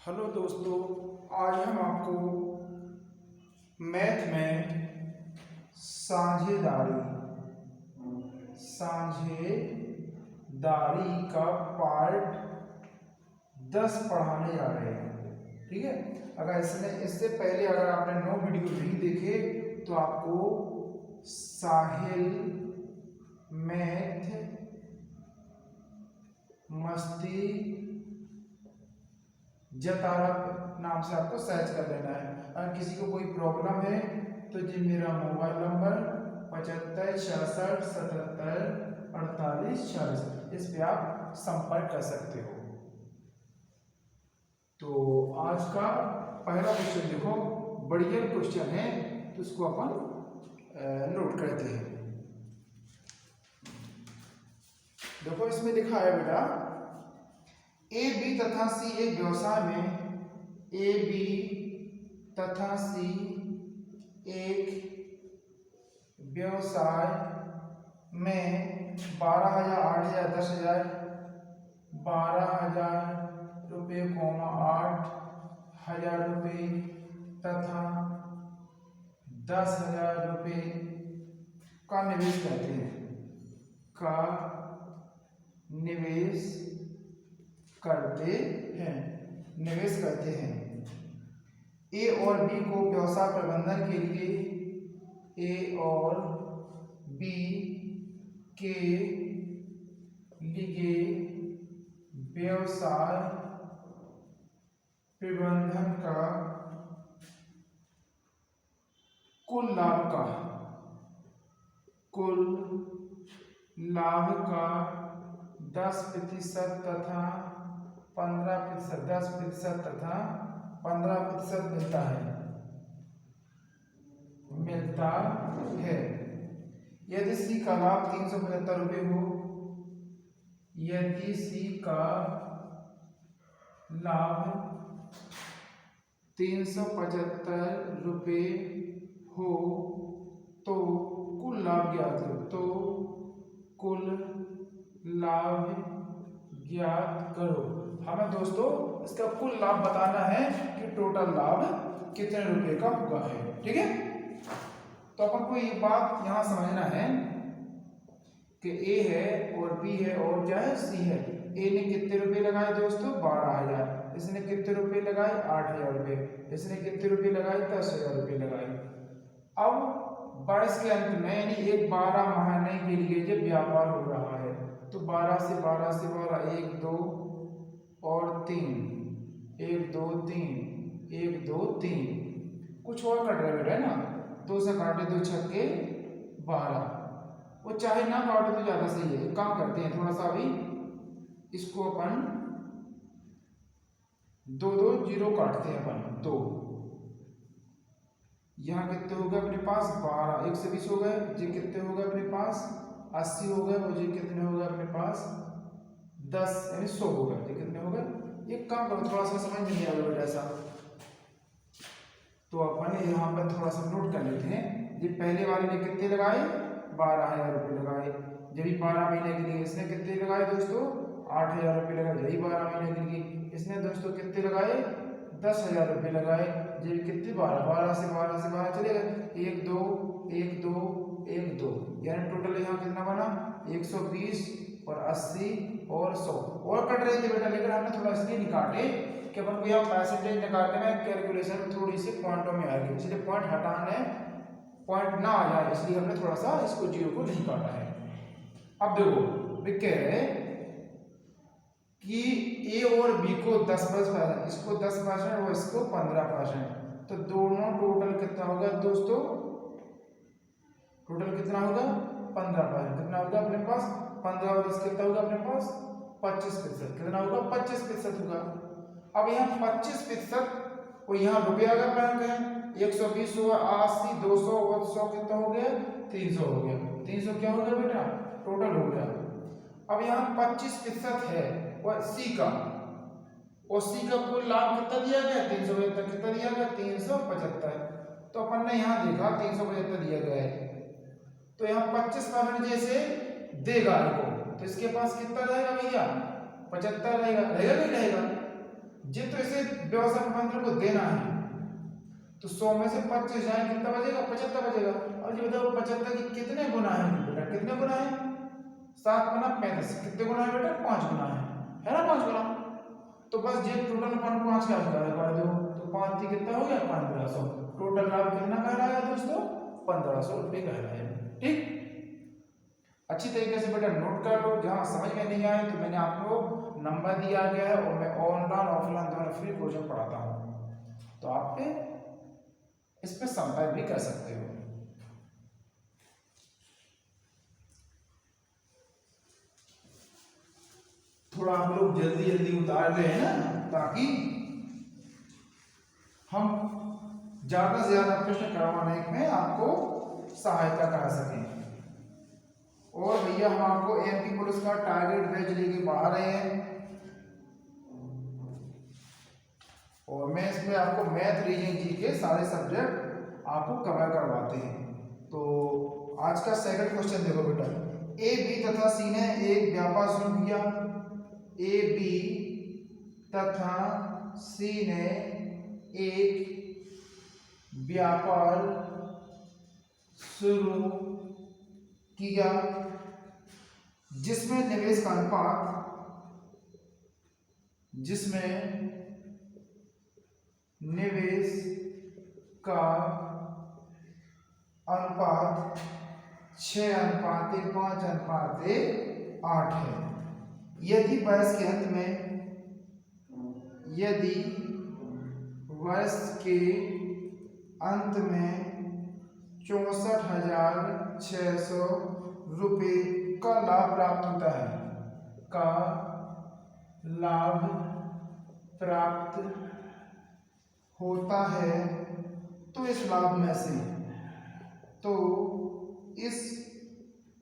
Hello दोस्तों, आज हम आपको मैथ में साझेदारी का पार्ट 10 पढ़ाने जा रहे हैं। ठीक है, अगर इससे पहले अगर आपने 9 वीडियो नहीं देखे तो आपको साहिल मैथ मस्ती जतारा नाम से आपको सर्च कर लेना है। अगर किसी को कोई प्रॉब्लम है तो जी मेरा मोबाइल नंबर 75 66 77 48 46, इस पे आप संपर्क कर सकते हो। तो आज का पहला क्वेश्चन देखो, बढ़िया क्वेश्चन है, तो इसको अपन नोट करते हैं। देखो इसमें लिखा है बेटा, ए बी तथा सी एक व्यवसाय में ए बी तथा सी एक व्यवसाय में 12,000, 8,000, 10,000, 12,000 रुपये, 8,000 रुपये तथा 10,000 रुपये का निवेश करते हैं निवेश करते हैं। ए और बी को व्यवसाय प्रबंधन के लिए व्यवसाय प्रबंधन का कुल लाभ का 10% तथा 15%, 10% तथा 15% मिलता है। यदि सी का लाभ 375 रुपये हो, यदि सी का लाभ 375 रुपये हो तो कुल लाभ ज्ञात करो। तो कुल लाभ ज्ञात करो। हमें दोस्तों इसका कुल लाभ बताना है कि टोटल लाभ कितने रुपए का हुआ है। ठीक है, तो अपन को ये बात यहां समझना है कि ए है और बी है और क्या है, सी है। ए ने कितने रुपए लगाए दोस्तों, 12,000। इसने कितने रुपए लगाए, 8,000 रुपए। इसने कितने रुपए लगाए, 10,000 रुपए लगाए। अब वर्ष के अंत में यानी एक 12 महीने के लिए जब व्यापार हो रहा है तो 12 से 12 से 12, 1 2 और 3, 1 2 3, 1 2 3, कुछ और कट रहे है ना, 2 से काटे 2 छक्के 12। वो चाहे ना काटे तो ज्यादा सही है। काम करते हैं थोड़ा सा, अभी इसको अपन 2 2 0 काटते हैं अपन 2। यहाँ कितने हो गए अपने पास, 12, 1 से 20 हो गए। जी कितने हो गए अपने पास, 80 हो गए। और जी कितने हो गए अपने पास, 10 यानी 100 हो गए। जी कितने हो गए। एक काम करो, थोड़ा सा समझ नहीं आएगा बेटा ऐसा, तो अपन यहाँ पर थोड़ा सा नोट कर लेते हैं। ये पहले वाले ने कितने लगाए, 12,000 रुपये लगाए। जब 12 महीने के लिए इसने कितने लगाए दोस्तों, 8,000 रुपये लगाए। जब 12 महीने के लिए इसने दोस्तों कितने लगाए, 10,000 रुपये लगाए। जब कितने, 12 से 12 चले गए, 1 2 1 2 1 2, यानी टोटल यहाँ कितना बना, 120 और 80 और 100 और कट रहे थे बेटा, लेकिन हमने थोड़ा इसलिए निकाले कि अपन को यहाँ परसेंटेज निकालने में कैलकुलेशन थोड़ी सी पॉइंटों में आएगी, इसलिए पॉइंट हटाने, पॉइंट ना आ जाए इसलिए हमने थोड़ा सा इसको 0 को नहीं काटा है। अब देखो वे कह रहे कि ए और बी को 10%, इसको 10% और इसको 15%, तो दोनों टोटल कितना होगा दोस्तों, टोटल कितना होगा 15%। कितना होगा अपने पास, 15 और 10 कितना होगा अपने पास, 25%। कितना होगा, 25% होगा। अब यहाँ 25% और यहाँ रुपया अगर बैंक है, 120 हुआ, 80, 200 और 100 कितना हो गया, 300 हो गया। 300 क्या हो गया बेटा, टोटल हो गया। अब यहाँ 25% है और सी का, और सी का कुल लाभ कितना दिया गया, 375। कितना दिया गया, 375। तो अपन ने यहाँ देखा 375 दिया गया है, तो यहाँ 25% जैसे देगा इनको, तो इसके पास कितना रहेगा भैया, 75 रहेगा। रहेगा नहीं रहेगा, जी तो इसे व्यवसाय प्रबंधन को देना है, तो 100 में से 25 जाए कितना बचेगा, 75 बचेगा। और ये बताओ 75 की कितने गुना है बेटा, कितने गुना है, 7 गुना 35, कितने गुना है बेटा, 5 गुना है ना, 5 गुना। तो बस ये टोटल अपन 5 का कर दो, तो 5 थी कितना हो गया 1500, टोटल लाभ कितना कहलाएगा दोस्तों, 1500 रुपये कहलाएगा। ठीक, अच्छी तरीके से बेटा नोट कर लो, जहां समझ में नहीं आए तो मैंने आपको नंबर दिया गया है और मैं ऑनलाइन ऑफलाइन दोनों फ्री कोचिंग पढ़ाता हूं, तो आप इस पे संपर्क भी कर सकते हो। थोड़ा हम लोग जल्दी जल्दी उतार रहे हैं ना, ताकि हम ज्यादा से ज्यादा प्रश्न करवाने में आपको सहायता करा सकें। और भैया हम आपको एमपी पुलिस का टारगेट बैच लेके बढ़ा रहे हैं, और मैं इसमें आपको मैथ रीजनिंग जी के सारे सब्जेक्ट आपको कवर करवाते हैं। तो आज का सेकंड क्वेश्चन देखो बेटा, ए बी तथा सी ने एक व्यापार शुरू किया, ए बी तथा सी ने एक व्यापार शुरू किया जिसमें निवेश का अनुपात 6:5:8 है। यदि वर्ष के अंत में 64,600 रुपये का लाभ प्राप्त होता है, तो इस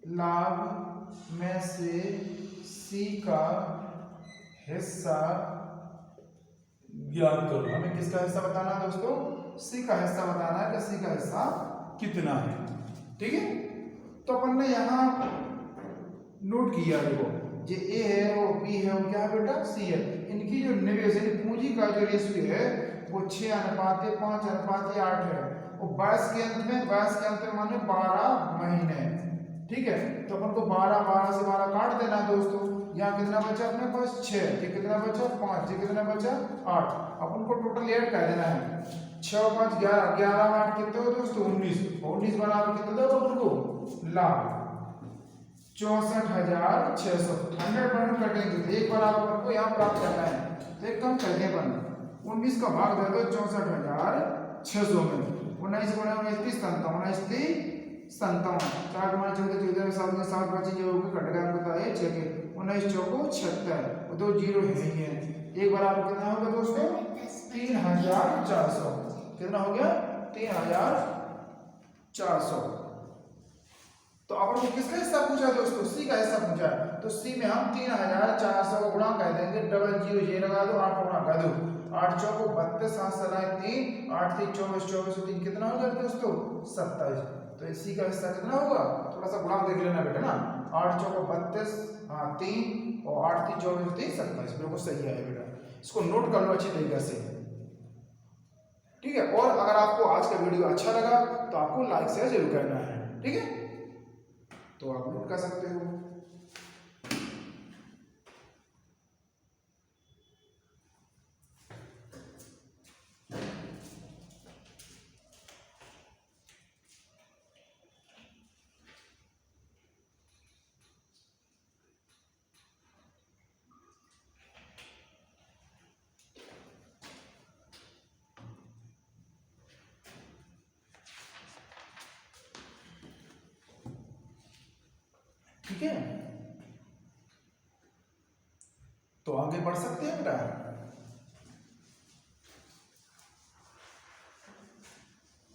लाभ में से सी का हिस्सा ज्ञात करो। हमें किसका हिस्सा बताना है दोस्तों, सी का हिस्सा बताना है कि सी का हिस्सा कितना है। ठीक है, तो अपन ने यहाँ नोट किया, देखो ये ए है, वो बी है, वो क्या है बेटा, सी है। इनकी जो निवेश यानी पूंजी का जो रेशियो है वो 6:5:8 है, और 22 के अंत में माने 12 महीने। ठीक है, तो अपन को 12 से 12 काट देना है दोस्तों। यहाँ कितना बचा अपने पास 6, ये कितना बचा 5, ये कितना बचा 8। अपन को टोटल ऐड कर देना है, 6 और 5 11, 11 और 8 कितने हो दोस्तों 19, 19 बराबर कितना दो अपन को लाभ 64,600। 100% कटेंगे तो एक बार अपन को यहाँ प्राप्त करना है, तो एक कम कर दे अपन 19 का भाग दे दो 64,600 में। 19 गुणा 19 30 57, 4 गुणा 14 14 में 7 में 7 बचे जो कट गया हमको है 6 के 19 चौको 76, और 2 जीरो है ही है। एक बराबर कितना होगा दोस्तों 3,400, कितना हो गया 3,400। तो अपन को किसका हिस्सा पूछा दोस्तों, सी का हिस्सा पूछा, तो सी में हम 3,400 गुणा कर देंगे, डबल जीरो ये लगा दो, 8 गुणा कर दो, 8 चौको 32, 7 सलाए 3, 8 3 24, 24 3 कितना हो गया दोस्तों 27। तो इसी का हिस्सा कितना होगा, थोड़ा सा गुणा देख लेना बेटा ना, 8 चौको 32, हाँ 3, और 8 3 24 3 27, बिल्कुल सही है बेटा। इसको नोट कर लो अच्छी तरीके से। ठीक है, और अगर आपको आज का वीडियो अच्छा लगा तो आपको लाइक शेयर जरूर करना है। ठीक है, तो आप नोट कर सकते हो। ठीक है, तो आगे बढ़ सकते हैं बेटा।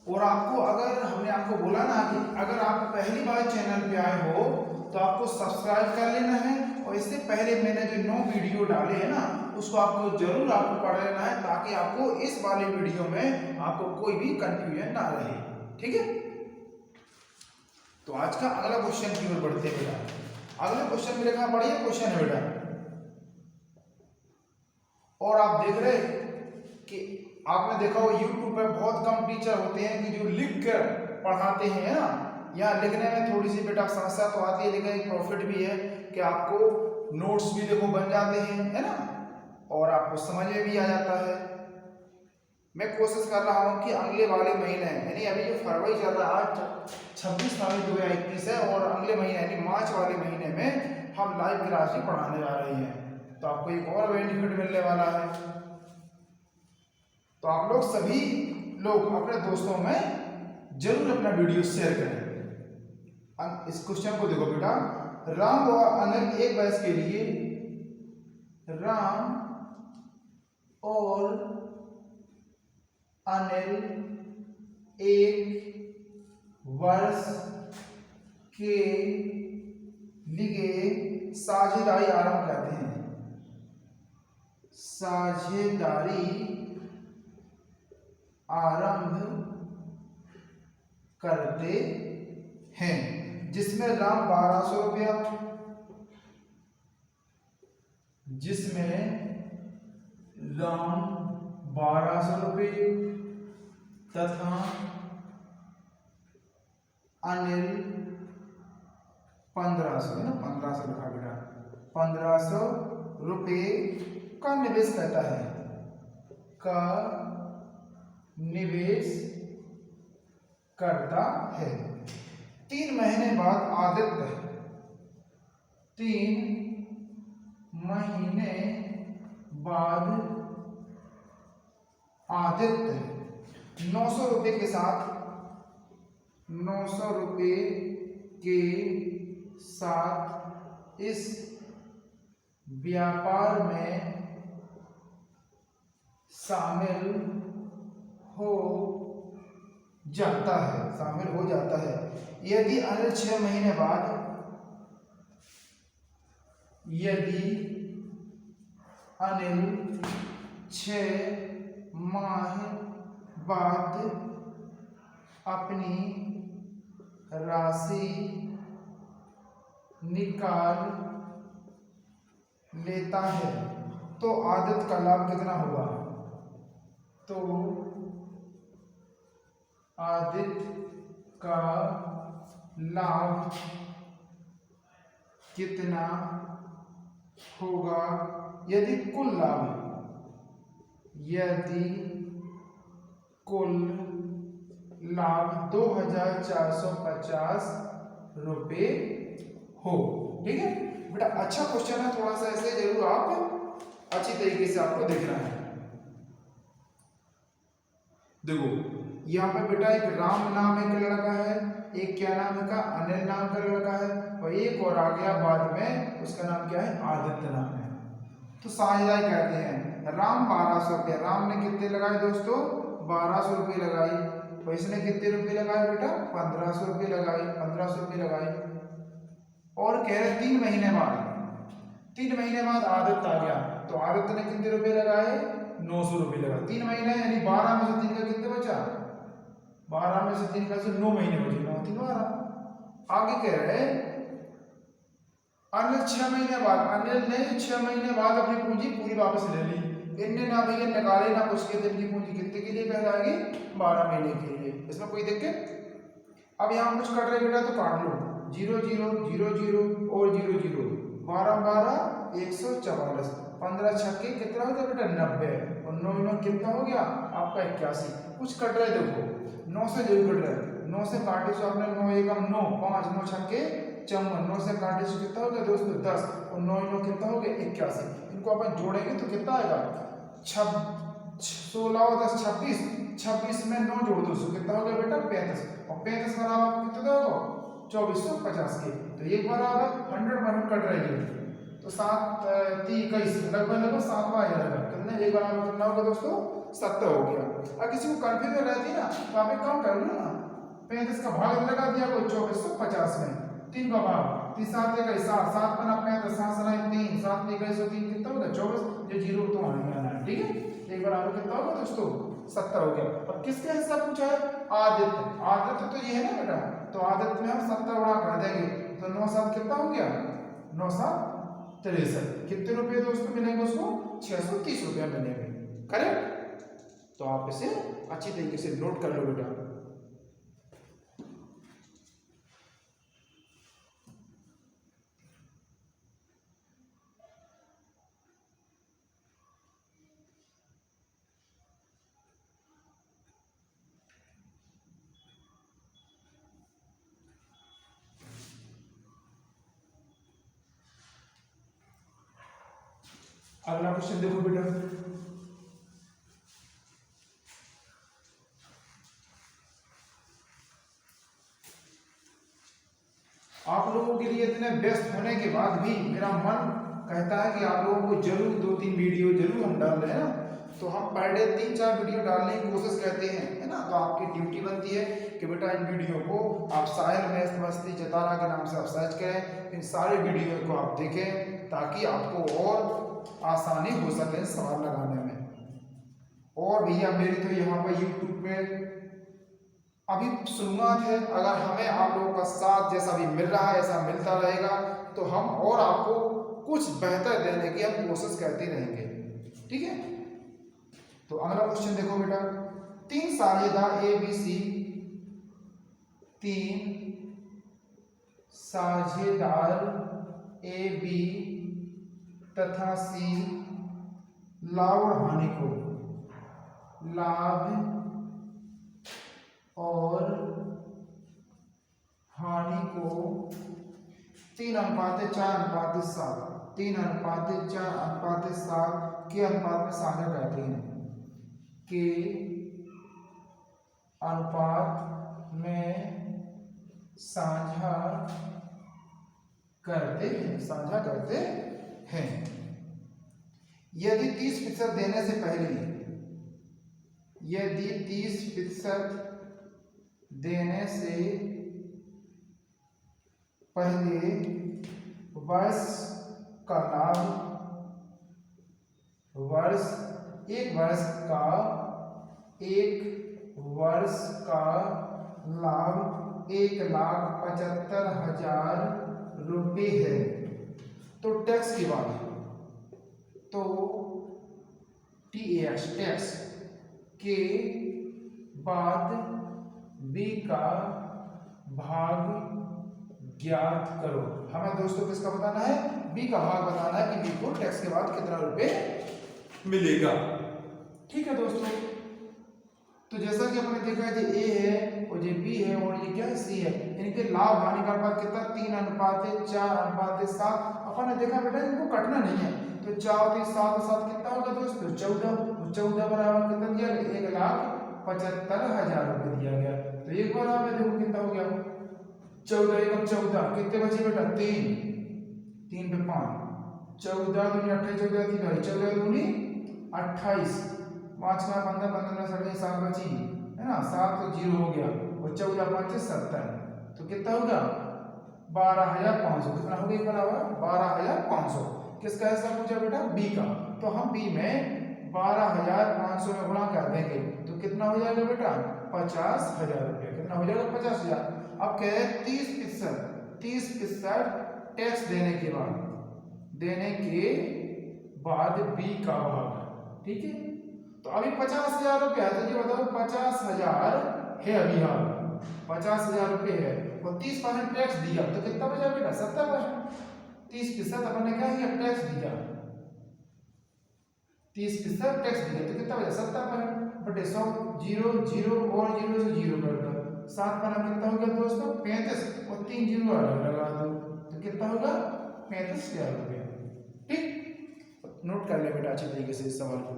और आपको अगर हमने आपको बोला ना कि अगर आप पहली बार चैनल पे आए हो तो आपको सब्सक्राइब कर लेना है, और इससे पहले मैंने जो 9 वीडियो डाले हैं ना उसको आपको जरूर पढ़ लेना है, ताकि आपको इस वाले वीडियो में आपको कोई भी कंफ्यूजन ना रहे। ठीक है, तो आज का अगला क्वेश्चन की ओर बढ़ते हैं बेटा। अगले क्वेश्चन मेरे कहाँ पढ़िए क्वेश्चन है बेटा, और आप देख रहे कि आपने देखा हो यूट्यूब पे बहुत कम टीचर होते हैं कि जो लिख कर पढ़ाते हैं, है ना। यहाँ लिखने में थोड़ी सी बेटा समस्या तो आती है, लेकिन एक प्रॉफिट भी है कि आपको नोट्स भी देखो बन जाते हैं, है ना, और आपको समझ में भी आ जाता है। मैं कोशिश कर रहा हूँ कि अगले वाले महीने यानी अभी जो फरवरी चल रहा है, आज 26 फरवरी 2021 है, और अगले महीने यानी मार्च वाले महीने में हम लाइव क्लास ही पढ़ाने जा रहे हैं, तो आपको एक और बेनिफिट मिलने वाला है। तो आप लोग सभी लोग अपने दोस्तों में जरूर अपना वीडियो शेयर करें। इस क्वेश्चन को देखो बेटा, राम और अनिल एक वर्ष के लिए, राम और अनिल एक वर्ष के लिए साझेदारी आरंभ करते हैं, साझेदारी आरंभ करते हैं, जिसमें राम 1200 रुपया, जिसमें राम 1200 रुपये तथा अनिल 1500, है ना, 1500 लिखा बेटा, 1500 रुपये का निवेश करता है, का निवेश करता है। 3 महीने बाद आदित्य, 3 महीने बाद आदित्य 900 रुपये के साथ, 900 रुपये के साथ इस व्यापार में शामिल हो जाता है, शामिल हो जाता है। यदि अनिल 6 महीने बाद, यदि अनिल 6 माह बाद अपनी राशि निकाल लेता है तो आदित्य का लाभ कितना होगा? तो आदित्य का लाभ कितना होगा? यदि कुल लाभ, यदि कुल लाभ 2450 रुपये हो। ठीक है बेटा, अच्छा क्वेश्चन है, थोड़ा सा ऐसे जरूर आप अच्छी तरीके से आपको देखना है। देखो यहाँ पे बेटा एक राम नाम एक लड़का है, एक क्या नाम का अनिल नाम का लड़का है, और एक और आ गया बाद में, उसका नाम क्या है? आदित्य नाम है। तो साझेदारी कहते हैं। राम 1200 रुपये, राम ने कितने लगाए दोस्तों? 1200 रुपये लगाई। तो इसने कितने रुपये लगाए बेटा? 1500 रुपये लगाए, 1500 रुपये लगाए। और कह रहे 3 महीने बाद, 3 महीने बाद आदित्य आ गया, तो आदित्य ने कितने रुपये लगाए? 900 रुपये लगाए। 3 महीने यानी 12 में से 3 का कितने बचा? 12 में से 3 का से 9 महीने बचे, 9 3 12। आगे कह रहे अनिल 6 महीने बाद, अनिल ने 6 महीने बाद अपनी पूंजी पूरी वापस ले ली। इनने ना भैया निकाले ना कुछ के, दिन की पूंजी कितने के लिए पहलाएगी? 12 महीने के लिए। इसमें कोई दिक्कत? अब यहाँ कुछ कट रहे बेटा तो काट लो, 0 0 0 0 और 0 0, 12 12 144, 15 छक्के कितना हो गया बेटा? 90, और 9 9 कितना हो गया आपका? 81। कुछ कट रहे देखो, 9 से जरूर कट रहे, 9 से काटे सो आपने 9 एकम 9, 5 9 छक्के 54, 9 से काटे सो कितना हो गया दोस्तों? 10, और 9 9 कितना हो गया? 81। इनको अपन जोड़ेंगे तो कितना आएगा? 16 और 10 26, 26 में 9 जोड़ दो सो कितना हो गया बेटा? 35, और 35 बराबर कितना होगा? 2450 के। तो एक बराबर 100 कट रही है, तो 7 3 21 लगभग 7 आ जाएगा। कितने? एक बराबर कितना होगा दोस्तों? 70 हो गया। अगर किसी को कंफ्यूजन रहती है ना तो आप एक काम कर लो ना, 35 का भाग लगा दिया को 2450 में, 3 का भाग 3 7 1 7 7 बना 35, 7 सना 3 7 1 3 कितना होगा? 24, ये 0 तो आने वाला है। ठीक है, एक बराबर कितना होगा दोस्तों? 70 हो गया। अब किसके हिस्सा पूछा है? आदित्य। आदित्य तो ये है ना बेटा, तो आदित्य में हम 70 गुणा कर देंगे, तो 9 7 कितना हो गया? 9 7 63। कितने रुपए दोस्तों मिलेंगे उसको? 630 रुपया महीने में। करेक्ट? तो आप इसे अच्छी तरीके से नोट कर लो बेटा। अगला क्वेश्चन देखो बेटा, आप लोगों के लिए इतने व्यस्त होने के बाद भी मेरा मन कहता है कि आप लोगों को जरूर 2-3 वीडियो जरूर हम डाल रहे हैं ना, तो हम पर डे 3-4 वीडियो डालने की कोशिश करते हैं, है ना। तो आपकी ड्यूटी बनती है कि बेटा इन वीडियो को आप साहिल मैथ मस्ती चतारा के नाम से आप सर्च करें, इन सारे वीडियो को आप देखें ताकि आपको और आसानी हो सके सवाल लगाने में। और भैया मेरी तो यहाँ पर यूट्यूब पे अभी शुरुआत है, अगर हमें आप लोगों का साथ जैसा भी मिल रहा है ऐसा मिलता रहेगा तो हम और आपको कुछ बेहतर देने की हम कोशिश करते रहेंगे, ठीक है। तो अगला क्वेश्चन देखो बेटा, 3 साझेदार ABC, 3 साझेदार AB तथा C लाभ और हानि को, लाभ और हानि को 3:4:7, 3:4:7 के अनुपात में साझा करते हैं, के अनुपात में साझा करते हैं। यदि 30% देने से पहले, यदि 30% देने से पहले वर्ष का लाभ, एक वर्ष का लाभ 1,75,000 रुपये है, तो टैक्स के बाद, तो टैक्स के बाद B का भाग ज्ञात करो। हमें दोस्तों किसका बताना है? B का भाग बताना है कि B को टैक्स के बाद कितना रुपए मिलेगा, ठीक है दोस्तों। तो जैसा कि आपने देखा है A है और ये B है और ये क्या है C है, इनके लाभ हानि का अनुपात कितना 3:4:7। अपन ने देखा बेटा इनको कटना नहीं है, तो 4:7 कितना होगा दोस्तों 14 बराबर कितना दिया 1,75,000 रुपये दिया गया। तो एक बार आप देखो कितना हो गया 14 एकम 14, कितने बचे बेटा 3 पे 5, 14 दूनी 28, 14 दूनी 28, 5 का 15, 15 7 बची है ना, 7 तो 0 हो गया और 14 5 70, तो कितना होगा 12,500। कितना हो गया बराबर 12,500। किसका हिस्सा पूछा बेटा? B का। तो हम B में 12,500 में गुणा कर देंगे तो कितना हो जाएगा बेटा 50,000 रुपये। कितना हो जाएगा 50,000। अब कह रहे 30% टैक्स देने के बाद B का भाग, ठीक है। तो अभी 50,000 रुपये है, तो ये बताओ 50,000 है अभी, हाँ 50,000 रुपये है और 30% टैक्स दिया तो कितना बचा बेटा 70%। 30% अपन ने क्या किया टैक्स दिया, 30% टैक्स दिया तो कितना बचा 70%। बटे 100, 0 0 और 0 से 0 कर दो, 7 पन्ना कितना हो गया दोस्तों 35 और 3 0 अलग लगा दो तो कितना होगा 35,000 रुपये, ठीक। नोट कर ले बेटा अच्छी तरीके से इस सवाल को,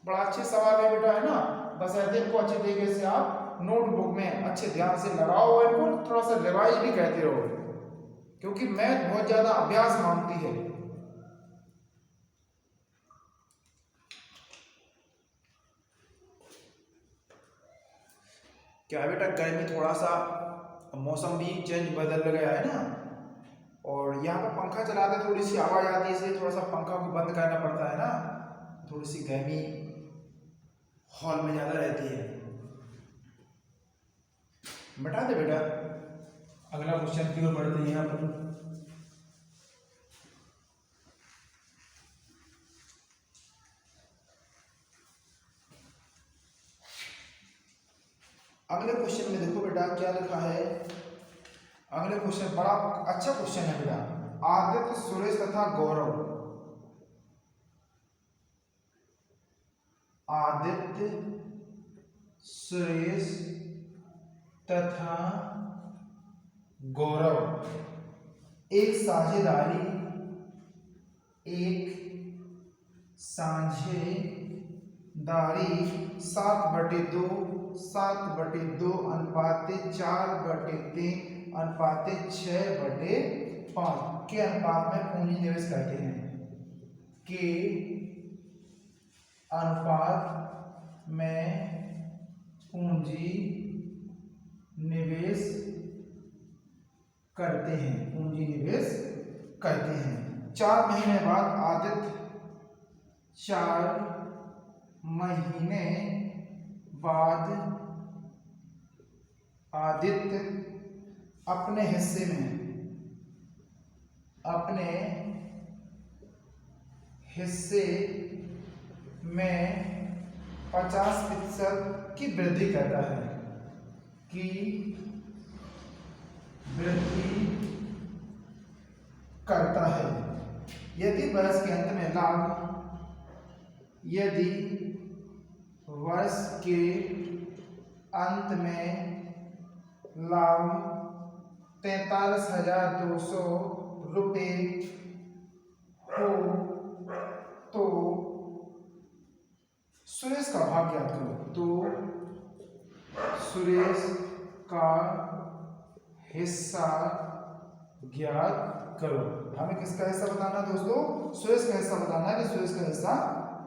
बड़ा अच्छे सवाल है बेटा, है ना। बस ऐसे इनको अच्छे तरीके से आप नोटबुक में अच्छे ध्यान से लगाओ और इनको थोड़ा सा रिवाइज भी कहते रहो, क्योंकि मैथ बहुत ज्यादा अभ्यास मांगती है। क्या है बेटा गर्मी थोड़ा सा मौसम भी चेंज बदल गया है ना, और यहाँ पर पंखा चलाते थोड़ी सी आवाज आती है, इसलिए थोड़ा सा पंखा को बंद करना पड़ता है ना, थोड़ी सी गर्मी हॉल में ज्यादा रहती है। बता दे बेटा अगला क्वेश्चन की ओर बढ़ते हैं यहाँ पर। अगले क्वेश्चन में देखो बेटा क्या लिखा है। अगले क्वेश्चन बड़ा अच्छा क्वेश्चन है बेटा। आदित्य, सुरेश तथा गौरव, आदित्य, सुरेश तथा गौरव एक साझेदारी, एक साझेदारी 7/2, 7/2 अनुपाते 4/3 अनुपाते 6/5 के अनुपात में पूंजी निवेश करते हैं, के अनुपात में पूंजी निवेश करते हैं, पूंजी निवेश करते हैं। 4 महीने बाद आदित्य 4 महीने बाद आदित्य अपने हिस्से में 50% की वृद्धि करता है, की वृद्धि करता है। यदि वर्ष के अंत में लाभ, यदि वर्ष के अंत में लाभ 43,200 रुपये हो तो सुरेश का भाग ज्ञात करो। तो सुरेश का हिस्सा ज्ञात करो। हमें किसका हिस्सा बताना है दोस्तों? सुरेश का हिस्सा बताना है कि सुरेश का हिस्सा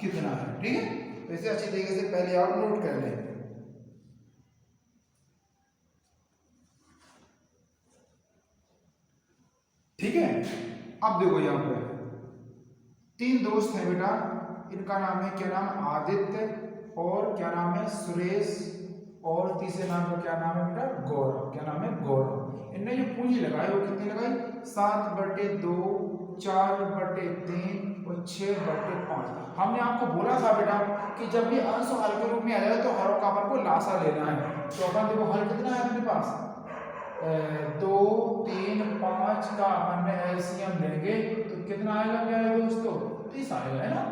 कितना है। ठीक है, तो इसे अच्छी तरीके से पहले आप नोट कर लें। ठीक है, अब देखो यहाँ पे 3 दोस्त हैं बेटा, इनका नाम है क्या नाम? आदित्य, और क्या नाम है? सुरेश, और तीसरे नाम का क्या नाम है बेटा? गौरव। क्या नाम है? गौरव। इनने जो पूंजी लगाई वो कितनी लगाई? 7/2, 4/3 और 6/5। हमने आपको बोला था बेटा कि जब भी अंश हल के रूप में आ जाए तो हरों का अपन को लासा लेना है। तो अपन देखो हल कितना है अपने पास? 2, 3, 5 का अपन ने एलसीएम लेंगे तो कितना आएगा? क्या आएगा दोस्तों? 30 आएगा, है ना?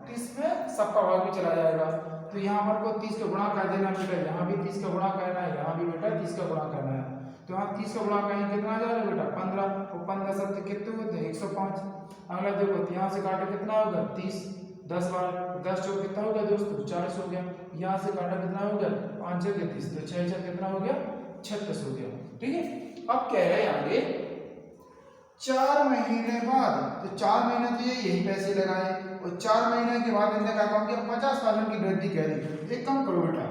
30 में सबका भाग भी चला जाएगा। तो यहाँ पर को 30 का गुणा कर देना बेटा, यहाँ भी 30 का गुणा करना है, यहाँ भी बेटा 30 का गुणा करना है। तो यहाँ 30 का गुणा करेंगे कितना आ जाएगा बेटा? 15, और 15 शब्द कितने होते हैं? 105। अगला देखो यहाँ से काटे कितना होगा? 30, 10 बार 10 चौक कितना हो गया दोस्तों? 40 हो गया। यहाँ से काटा कितना हो गया? 5 6 30, तो 6 6 कितना हो गया? 36 हो गया। ठीक है, अब कह रहे हैं आगे 4 महीने बाद, तो 4 महीने तो ये यही पैसे लगाए, और 4 महीने के बाद इनने क्या काम किया? 50% की वृद्धि कर दी। एक काम करो बेटा,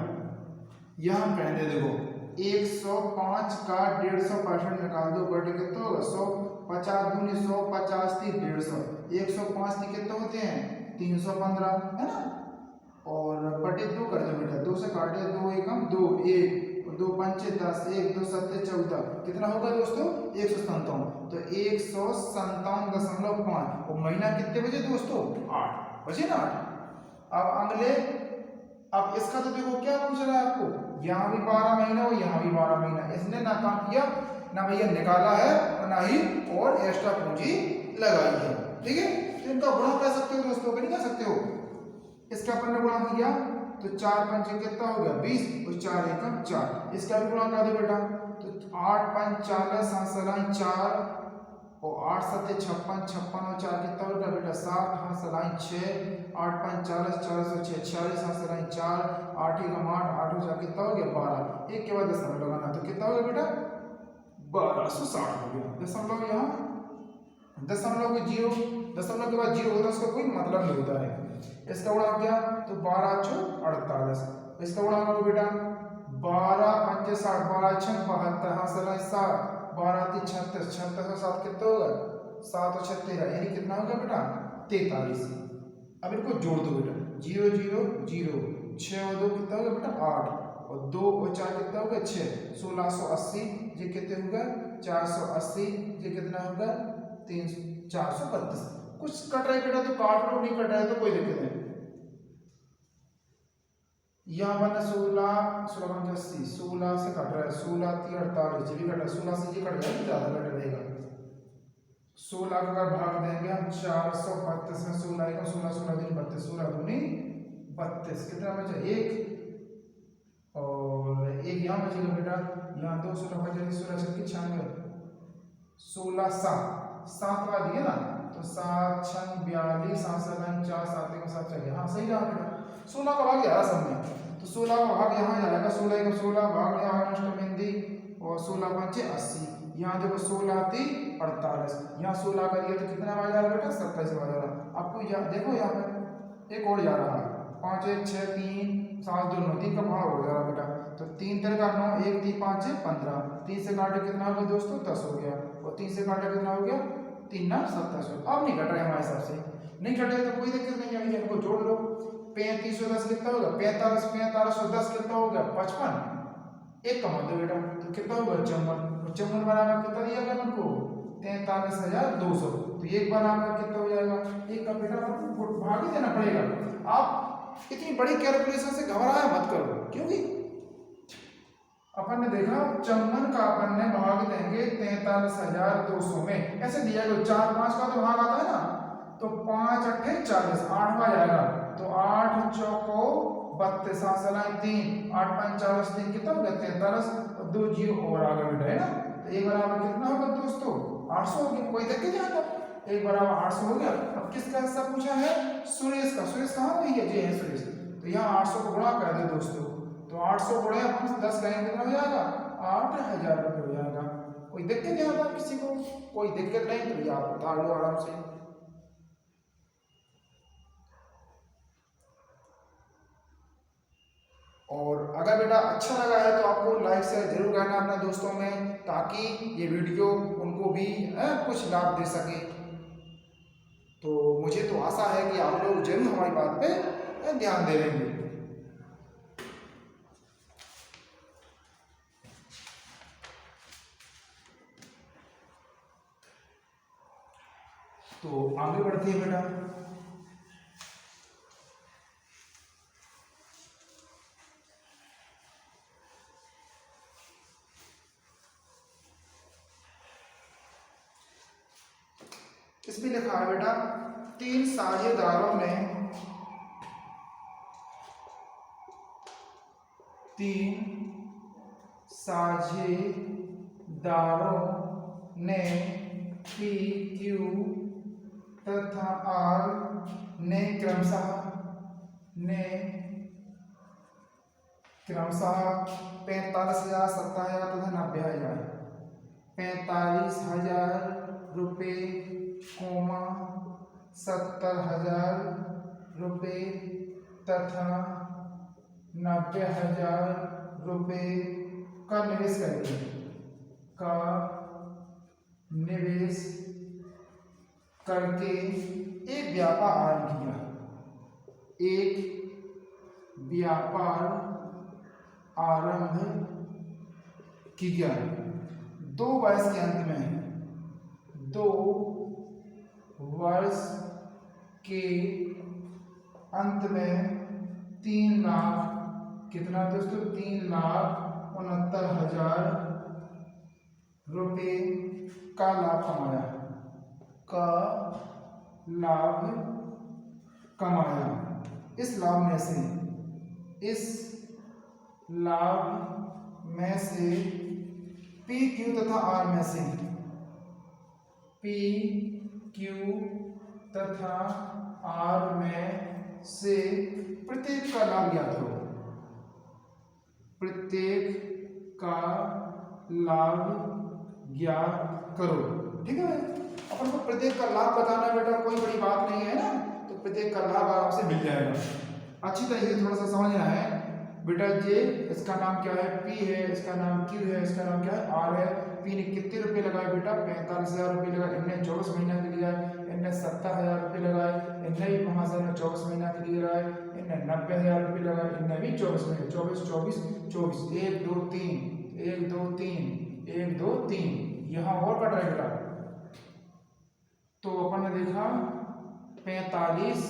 यहाँ कहते देखो 105 का 150% निकाल दो, बटे कितना होगा? 100, 50 दूनी 100, 50 3 150, 105 के कितने होते हैं? 315, है ना? और बटे 2 कर दो बेटा, 2 से काटे 2 एकम 2, 1 और 2 पंचे 10, 1 2 7 14, कितना होगा दोस्तों? 157। तो 157.5, और महीना कितने बजे दोस्तों? 8 बजे ना? 8। अब अगले, अब इसका तो देखो क्या पूछ रहा है आपको, यहाँ भी 12 महीना और यहाँ भी 12 महीना। इसने ना काम किया, ना भैया निकाला है और ना ही और एक्स्ट्रा पूंजी लगाई है। ठीक है, तो इनका गुणा कर सकते हो दोस्तों, नहीं कर सकते हो? इसका अपन ने गुणा किया तो 4 पंचे कितना हो गया? 20, और 4 एकम 4। इसका भी गुणा कर दो बेटा, तो 8 5 40, 7 सलाई 4, और 8 7 56, 56 और 4 कितना होगा बेटा? 7, 8 सलाई 6, 8 5 40, 4 6 46, 7 सलाई 4, 8 एकम 8, 8 और 4 कितना हो गया? 12। एक के बाद दशमलव लगाना, तो कितना हो गया बेटा? 1260 हो गया। दशमलव यहाँ दशमलव के 0, दशमलव के बाद 0 होता है उसका कोई मतलब नहीं होता है। इसका गुणा किया तो 12 चौक 48। इसका गुणा करो बेटा, 12 पंचे 60, 12 छक 72, हाँ सलाई 7, 12 3 36, 36 और 7 कितना होगा? 7 और 6 13, यानी कितना होगा बेटा? 43। अब इनको जोड़ दो बेटा, 0 0 0, 6 और 2 कितना होगा बेटा? 8, और 2 और 4 कितना होगा? 6, 1680, ये कितने होगा? 480, ये कितना होगा? 432। कुछ कट रहा है बेटा तो काट लो, नहीं कट रहा है तो कोई दिक्कत नहीं। यहाँ बना 16 16 पंजे 80, 16 से कट रहा है, 16 3 48, ये भी कट रहा है, 16 से ये कट जाएगा, ज़्यादा कट रहेगा। 16 का अगर भाग देंगे हम 432 में, 16 आएगा, 16 16 दिन 32, 16 दूनी 32, कितना बचा 1 और 1 यहाँ बचेगा बेटा, यहाँ 2 16 25 16 छक्के 96, 16 7 बार दिए ना, तो 7 6 42 7 7 4 7 1 7 चलिए, हाँ सही रहा बेटा। 16 का भाग यार सब में, तो 16 का भाग यहाँ जाएगा, 16 का 16 भाग यहाँ अष्टमिंदी और 16 पंचे 80, यहाँ देखो 16 3 48, यहाँ 16 करिए तो कितना आ जाएगा बेटा 27 आ जाएगा। आपको यहाँ देखो यहाँ पर एक और जा रहा है, 5 1 6 3 7 2 9, 3 का भाग हो जाएगा बेटा, तो 3 3 का 9 1 3 5 6 15, 3 से काटे कितना हो गया दोस्तों 10 हो गया, और 3 से काटे कितना हो गया 3 9 27। अब नहीं घट रहा है हमारे हिसाब से, नहीं घटे तो कोई दिक्कत नहीं आएगी, इनको जोड़ लो। 3510 कितना होगा 45 4510 कितना हो गया 55, एक कमा दो बेटा, तो कितना होगा 54, 54 बराबर कितना दिया गया हमको 43,200, तो एक बराबर कितना हो जाएगा, एक का बेटा भाग ही देना पड़ेगा। आप इतनी बड़ी कैलकुलेशन से घबराया मत करो, क्योंकि अपन ने देखा 54 का अपन ने भाग देंगे 43,200 में, ऐसे दिया गया 4 5 का तो भाग आता है ना, तो 5 8 40, 8 में जाएगा, तो 8 चौको 32 7 3 8 5 40 3 कितना हो गया 43, और 2 जीरो और आ गया बेटा, है ना, तो एक बराबर कितना होगा दोस्तों 800 हो गया, कोई दिक्कत नहीं आता, एक बराबर 800 हो गया। अब किसका हिस्सा पूछा है सुरेश का, सुरेश कहाँ गई है, ये है सुरेश, तो यहाँ 800 को गुणा कर दे दोस्तों, तो 800 गुणे अपन 10 करेंगे कितना हो जाएगा 8,000 रुपये हो जाएगा। कोई दिक्कत नहीं आता किसी को, कोई दिक्कत नहीं तो ये आप उतार लो आराम से। और अगर बेटा अच्छा लगा है तो आपको लाइक शेयर जरूर करना अपने दोस्तों में, ताकि ये वीडियो उनको भी कुछ लाभ दे सके। तो मुझे तो आशा है कि आप लोग जरूर हमारी बात पे ध्यान दे लेंगे। तो आगे बढ़ते हैं बेटा, इसमें लिखा है बेटा 3 साझेदारों ने 3 साझेदारों ने पी क्यू तथा आर ने क्रमशः 45,000 70,000 तथा 90,000 45,000 रुपये 70,000 रुपये तथा 90,000 रुपये का निवेश करेंगे, का निवेश करके एक व्यापार आरंभ किया, एक व्यापार आरंभ किया। 2 वर्ष के अंत में 2 वर्ष के अंत में 3 लाख कितना दोस्तों 3,69,000 रुपये का लाभ कमाया, का लाभ कमाया। इस लाभ में से पी क्यू तथा आर में से पी क्यू तथा आर में से प्रत्येक का लाभ ज्ञात करो, प्रत्येक का लाभ ज्ञात करो। ठीक है, अपन को प्रत्येक का लाभ बताना बेटा कोई बड़ी बात नहीं है ना, तो प्रत्येक का लाभ आराम से मिल जाएगा। अच्छी तरीके से थोड़ा सा समझना है बेटा, ये इसका नाम क्या है पी है, इसका नाम क्यू है, इसका नाम क्या है आर है। पी ने कितने रुपए लगाए बेटा 45,000 रुपये लगाए, इनने 24 महीना के लिए, इनने 70,000 रुपये लगाए, इनने भी महाजन ने 24 महीना के लिए लगाए, इनने 90,000 रुपये लगाए, इनने भी 24 महीने 24 24 24 1 2 3 1 2 3 1 2 3 यहाँ और कट रहा है बेटा। तो अपन ने देखा 45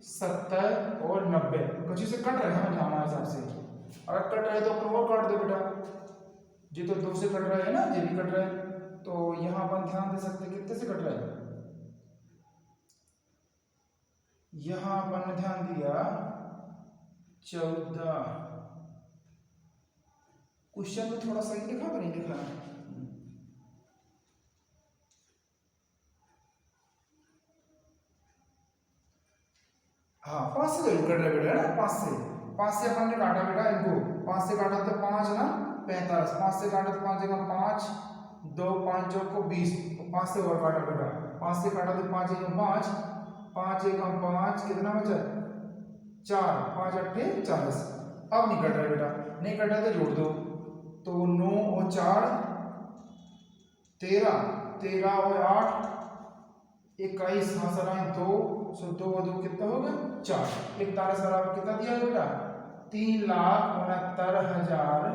70 और 90 कुछ से कट रहे हैं हमारे हिसाब से। अगर कट रहे तो अपन और काट दो बेटा, जी तो 2 से कट रहा है ना, ये भी कट रहा है, तो यहाँ अपन ध्यान दे सकते कितने से कट रहा है। यहाँ अपन ने ध्यान दिया 14। क्वेश्चन में थोड़ा सही लिखा पर नहीं लिखा है। हाँ 5 से जरूर कट रहे बेटा है ना, 5 से अपन ने काटा बेटा इनको, 5 से काटा तो 5 ना 45, 5 से काटा तो 5 जगह 5, 2 5 जो को 20, 5 से और काटा बेटा, 5 से काटा तो 5 जगह 5, 5 एकम 5 कितना बचा 4, 5 अट्ठे 40। अब नहीं कट रहा बेटा, नहीं कट रहा तो जोड़ दो, तो 9 और 4 13, 13 और 8 21, हाँ सर 2, सो 2 और 2 कितना होगा 4, 41 बराबर कितना दिया बेटा 3,69,000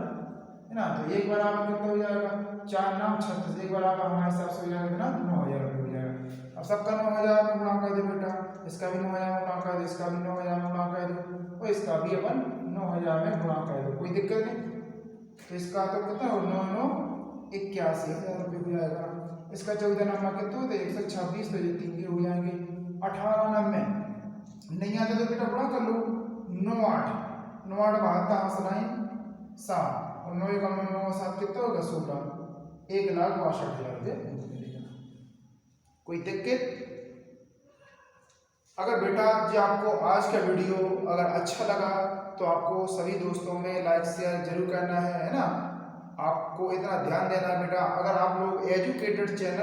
है ना। तो एक बराबर कितना हो जाएगा 4 नाम 36, एक बराबर हमारे हिसाब से हो जाएगा ना 9,000 हो जाएगा। अब सबका 9,000 में गुणा कर दो बेटा, इसका भी 9,000 में गुणा कर दो, इसका भी 9,000 में गुणा कर दो, और इसका भी अपन 9,000 में गुणा कर दो, कोई दिक्कत नहीं। तो इसका तो कितना हो 9 9 81,000 रुपये हो जाएगा। इसका 14 नंबर कितना होता है 126, तो ये 3 के हो जाएंगे। 18 90 नहीं आता तो बेटा गुणा कर लो, 9 8 9 8 72 हंसनाई 7 और 9 एकम 9 7 कितना होगा 16, 1,62,000 रुपये। कोई दिक्कत? अगर बेटा जी आपको आज का वीडियो अगर अच्छा लगा तो आपको सभी दोस्तों में लाइक शेयर जरूर करना है ना। आपको इतना ध्यान देना है बेटा, अगर आप लोग एजुकेटेड चैनल